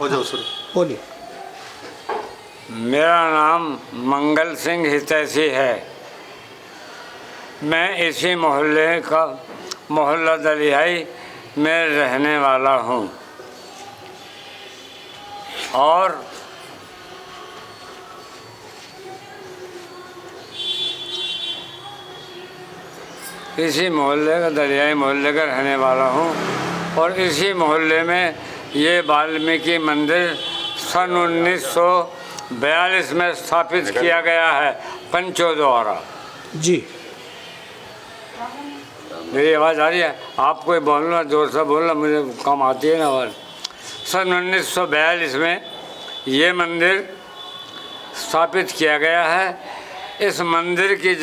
हो जाओ शुरू। बोलिए। मेरा नाम मंगल सिंह हितैषी है। मैं इसी मोहल्ला दलियाई में रहने वाला हूँ और इसी मोहल्ले का दलियाई मोहल्ले का रहने वाला हूँ और इसी मोहल्ले में ये वाल्मीकि मंदिर सन 1942 में स्थापित किया गया है पंचों द्वारा। जी। मेरी आवाज़ आ रही है? आप कोई बोलना, जोर से बोलना, मुझे कम आती है ना आवाज़। सन 1942 में ये मंदिर स्थापित किया गया है। इस मंदिर की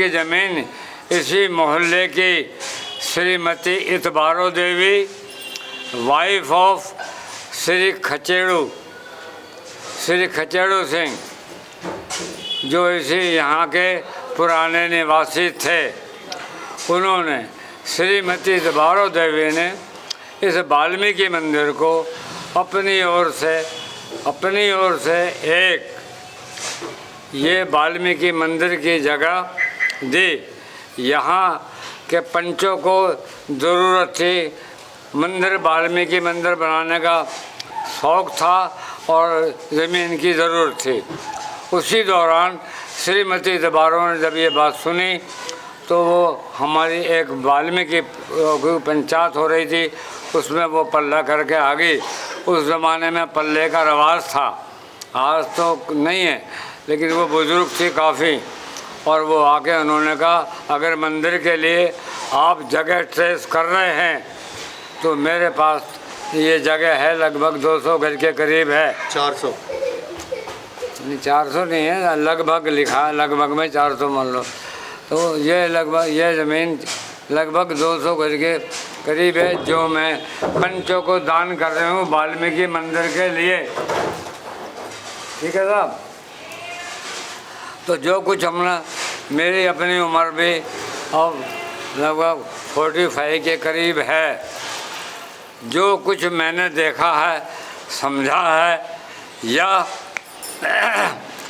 ज़मीन इसी मोहल्ले की श्रीमती इतबारो देवी, वाइफ ऑफ श्री खचेड़ू सिंह, जो इसी यहाँ के पुराने निवासी थे, उन्होंने श्रीमती इतबारो देवी ने इस वाल्मीकि मंदिर को अपनी ओर से एक ये वाल्मीकि मंदिर की जगह दी। यहाँ के पंचों को ज़रूरत थी, वाल्मीकि मंदिर बनाने का शौक़ था और ज़मीन की ज़रूरत थी। उसी दौरान श्रीमती इतबारो ने जब ये बात सुनी तो वो हमारी एक वाल्मीकि पंचायत हो रही थी, उसमें वो पल्ला करके आ गई। उस ज़माने में पल्ले का रवाज था, आज तो नहीं है, लेकिन वो बुज़ुर्ग थी काफ़ी, और वो आके उन्होंने कहा अगर मंदिर के लिए आप जगह ट्रेस कर रहे हैं तो मेरे पास ये जगह है, लगभग 200 गज के करीब है। 400 नहीं, 400 नहीं है, लगभग लिखा है, लगभग में 400 मान लो। तो ये ज़मीन लगभग 200 गज के करीब है, जो मैं पंचों को दान कर रहा हूँ वाल्मीकि मंदिर के लिए। ठीक है साहब। तो जो कुछ हमने, मेरी अपनी उम्र भी अब लगभग 45 के करीब है, जो कुछ मैंने देखा है, समझा है, या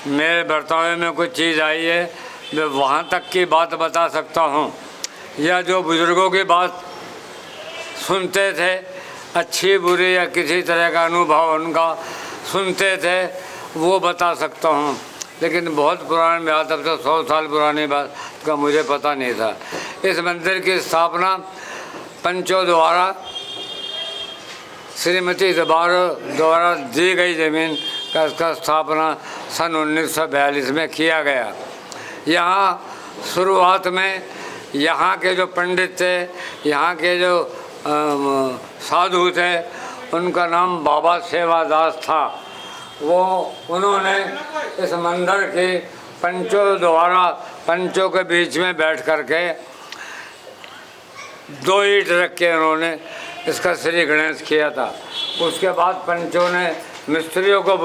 मेरे बर्ताव में कुछ चीज़ आई है, मैं वहाँ तक की बात बता सकता हूँ, या जो बुज़ुर्गों की बात सुनते थे, अच्छी बुरी या किसी तरह का अनुभव उनका सुनते थे, वो बता सकता हूँ। लेकिन बहुत पुरानी बात, अब तो 100 साल पुरानी बात का मुझे पता नहीं था। इस मंदिर की स्थापना पंचों द्वारा, श्रीमती इतबारो द्वारा दी गई ज़मीन का इसका स्थापना सन 1942 में किया गया। यहाँ शुरुआत में यहाँ के जो पंडित थे, यहाँ के जो साधु थे, उनका नाम बाबा सेवादास था। उन्होंने इस मंदिर के पंचों के बीच में बैठ कर के 2 ईंट रख के उन्होंने इसका श्री गणेश किया था। उसके बाद पंचों ने मिस्त्रियों को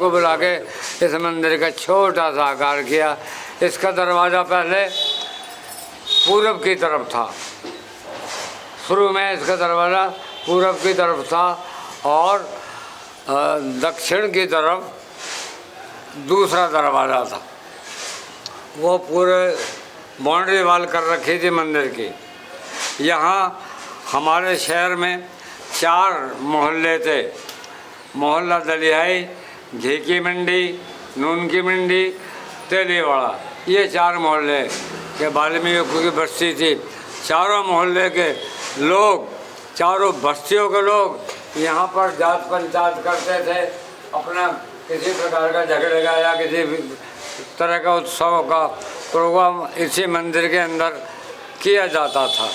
बुला के इस मंदिर का छोटा सा आकार किया। इसका दरवाज़ा पहले पूरब की तरफ था, शुरू में इसका दरवाज़ा पूरब की तरफ था और दक्षिण की तरफ दूसरा दरवाज़ा था। वो पूरे बाउंड्री वाल कर रखी थी मंदिर की। यहाँ हमारे शहर में 4 मोहल्ले थे, मोहल्ला दलियाई, घी की मंडी, नून की मंडी, तेलीवाड़ा, ये 4 मोहल्ले के वाल्मीकि की बस्ती थी। चारों मोहल्ले के लोग, चारों बस्तियों के लोग यहाँ पर जात पंचायत करते थे। अपना किसी प्रकार का झगड़े का या किसी तरह का उत्सव का प्रोग्राम इसी मंदिर के अंदर किया जाता था।